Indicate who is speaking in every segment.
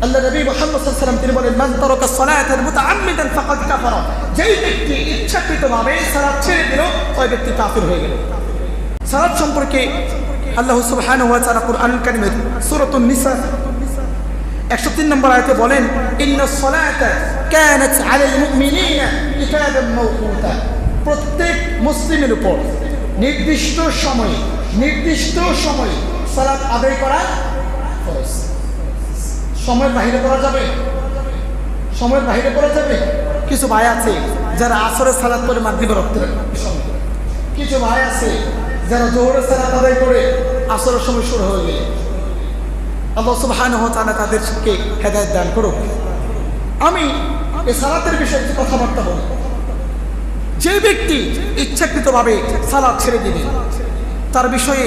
Speaker 1: আল্লাহ নবী মুহাম্মদ সাল্লাল্লাহু আলাইহি ওয়াসাল্লাম তিনি বলেন, মান তারাকা সালাতান মুতাআম্মিদান ফাকাদ কাফারা। যেই ব্যক্তি ইচ্ছাকৃতভাবে সালাত ছেড়ে দিল, ওই ব্যক্তি কাফির হয়ে গেল। সালাত সম্পর্কে আল্লাহ সুবহানাহু ওয়া তাআলা কুরআনুল কারীমের সূরাতুন নিসা 103 নম্বর আয়াতে বলেন, ইন্নাস সালাতা কানাত আলাল মুমিনিনা কিতাবান মাওকুতা। প্রত্যেক মুসলিমের উপর নির্দিষ্ট সময়ে সালাত আদায় করা ফরজ। সময়ের বাহিরে করা যাবে? সময়ের বাহিরে করা যাবে? কিছু ভাই আছে যারা আসরের সালাত করে মাগরিবের ওয়াক্তে সময়, কিছু ভাই আছে যারা জোহরের সালাত আদায় করে আসরের সময় শুরু হয়ে গেলে। আল্লাহ সুবহানাহু ওয়া তাআলা তাদেরকে হেদায়েত দান করুক। আমি এই সালাতের বিষয়ে একটু কথাবার্তা বলি। যে ব্যক্তি ইচ্ছাকৃতভাবে সালাত ছেড়ে দিবে, তার বিষয়ে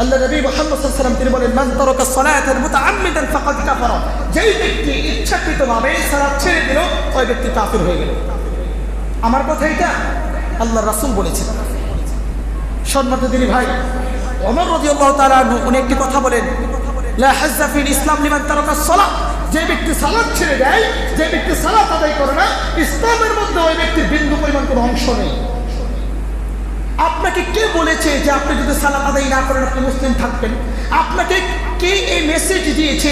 Speaker 1: আল্লাহ নবী মুহাম্মদ সাল্লাল্লাহু আলাইহি ওয়াসাল্লাম তিনি বলেন, মান তারাকা সালাতান মুতাআম্মিদান ফাকাদ কাফারা। যেই ব্যক্তি ইচ্ছাকৃতভাবে সালাত ছেড়ে দিল, ওই ব্যক্তি কাফির হয়ে গেল। আমার কথা এটা আল্লাহর রাসূল বলেছেন। সম্মানিত দিনী ভাই, ওমর রাদিয়াল্লাহু তাআলা আনহু উনি একটি কথা বলেন, লা হাজ্জা ফিল ইসলাম লিমান তারাকা সালাত। যে ব্যক্তি সালাত ছেড়ে দেয়, যে ব্যক্তি সালাত আদায় করে না, ইসলামের মধ্যে ওই ব্যক্তির বিন্দু পরিমাণ কোনো অংশ নেই। আপনাকে কে বলেছে যে আপনি যদি সালাত আদায় না করেন আপনি মুসলিম থাকবেন? আপনাকে কে এই মেসেজ দিয়েছে,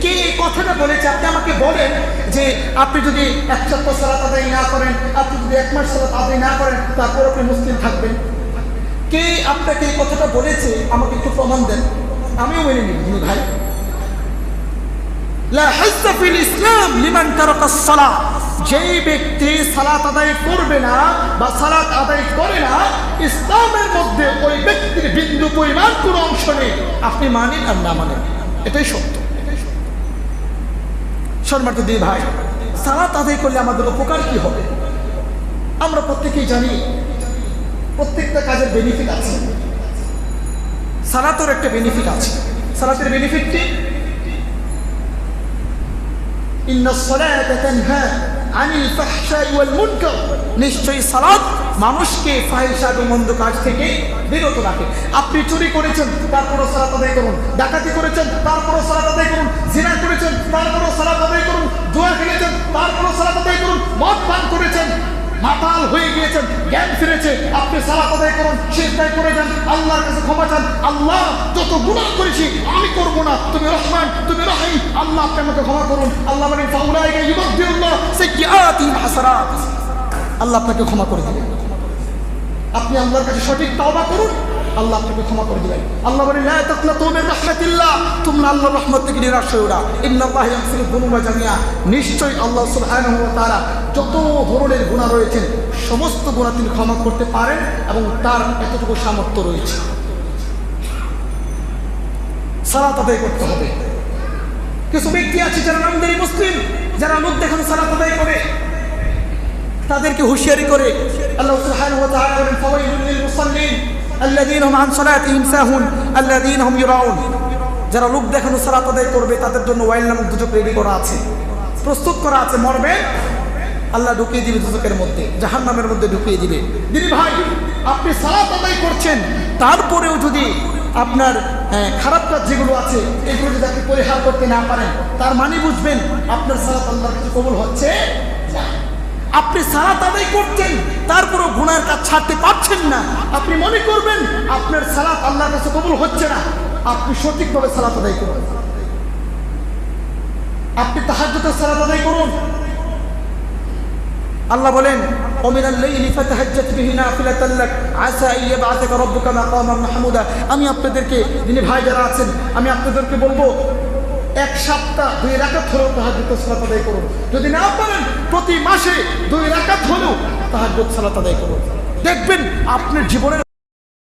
Speaker 1: কে এই কথাটা বলেছে? আপনি আমাকে বলেন যে আপনি যদি এক সপ্তাহ সালাত আদায় না করেন, আপনি যদি এক মাস সালাত আদায় না করেন, তারপর আপনি মুসলিম থাকবেন। কে আপনাকে এই কথাটা বলেছে? আমাকে একটু প্রমাণ দেন, আমিও মেনে নিই ভাই। লা হাজ্জা ফিল ইসলাম লিমান তারাকা সালাত। যেই ব্যক্তি সালাত আদায় করবে না বা সালাত আদায় করে না, ইসলামের মধ্যে ওই ব্যক্তির বিন্দু পরিমাণ কোনো অংশ নেই। আপনি মানেন আর না মানেন, এটাই সত্য। সম্মানিত দিদি ভাই, সালাত আদায় করলে আমাদের উপকার কি হবে? আমরা প্রত্যেকেই জানি প্রত্যেকটা কাজের বেনিফিট আছে। সালাতের একটা বেনিফিট আছে। সালাতের বেনিফিট কি? ইন্নাস সালাতা তানহা আনিল ফাহশাই ওয়াল মুনকার। নিশ্চয়ই সালাত মানুষকে ফাহিশা এবং মন্দ কাজ থেকে বিরত রাখে। আপনি চুরি করেছেন, তারপরও সালাত আদায় করুন। ডাকাতি করেছেন, তারপরও সালাত আদায় করুন। জিনা করেছেন, তারপরও সালাত আদায় করুন। জুয়া খেলেছেন, তারপরও সালাত আদায় করুন। মদ পান করেছেন, মাতাল হয়ে গিয়েছেন, জ্ঞান ফিরেছে, আপনি সালাত আদায় করুন, সিজদায় করে যান, আল্লাহর কাছে ক্ষমা চান। আল্লাহ, যত গুনাহ করেছি আমি করব না, তুমি রহমান, তুমি রহিম, আল্লাহ আপনি আমাকে ক্ষমা করুন। আল্লাহ বলেন, ফাউলাইকা ইউবাদদিলুল্লাহ সাইয়্যাতিহিম হাসানাত। আল্লাহ আপনাকে ক্ষমা করে দিবেন। আপনি আল্লাহর কাছে সঠিক তাওবা করুন, আল্লাহ আপনাকে ক্ষমা করে দিবেন। আল্লাহ বলেন, লা তাকনাতু মিন রাহমাতিল্লাহ। তোমরা আল্লাহর রহমত থেকে নিরাশ হয়ো না। ইন্নাল্লাহা ইয়াগফিরুয যুনুবা জামিআ। নিশ্চয়ই আল্লাহ সুবহানাহু ওয়া তাআলা যত ধরনের গুনাহ রয়েছেন সমস্ত গুনাহ তিনি ক্ষমা করতে পারেন এবং তার এতটুকু সামর্থ্য রয়েছে। সালাত আদায় করতে হবে। কিছু ব্যক্তি আছে যারা নামদারি মুসলিম, যারা লোক দেখানো সালাত আদায় করে, তাদেরকে হুঁশিয়ারি করে আল্লাহ সুবহানাহু ওয়া তাআলা বলেন, ফাওয়াইলুল লিল মুসাল্লিন আল্লাযীনা হুম আন সালাতিহিম সাহুন আল্লাযীনা হুম ইউরাউন। যারা লোক দেখানো সালাত আদায় করবে তাদের জন্য ওয়াইল নামক দুজক রেডি করা আছে, প্রস্তুত করা আছে। মরবে, আল্লাহ ঢুকিয়ে দিবে দুজকের মধ্যে, জাহান্নামের মধ্যে ঢুকিয়ে দিবে। দিদি ভাই, আপনি সালাত আদায় করছেন, তারপরেও যদি আপনার খারাপ কাজ যেগুলো আছে এগুলো যদি আপনি পরিহার করতে না পারেন, তার মানে বুঝবেন আপনার সালাত আল্লাহর কাছে কবুল হচ্ছে না। আপনি সালাত আদায় করছেন, তারপরেও গুনাহের কাজ ছাড়তে পারছেন না, আপনি মনে করবেন আপনার সালাত আল্লাহর কাছে কবুল হচ্ছে না। আপনি সঠিকভাবে সালাত আদায় করুন। আপনি তাহাজ্জুদের সালাত আদায় করুন। আল্লাহ বলেন, ওমিনাল লাইলি ফাতাহাজ্জাত বিহি নাফিলাতাল লাক আসা আইয়াবআসাকা রাব্বুকা মাকামান মাহমুদা। আমি আপনাদেরকে, যিনি ভাই যারা আছেন, আমি আপনাদেরকে বলবো, এক সপ্তাহ 2 রাকাত হলেও তাহাজ্জুদের সালাত আদায় করুন। যদি না পারেন প্রতি মাসে 2 রাকাত হলেও তাহাজ্জুদ সালাত আদায় করুন। দেখবেন আপনার জীবনের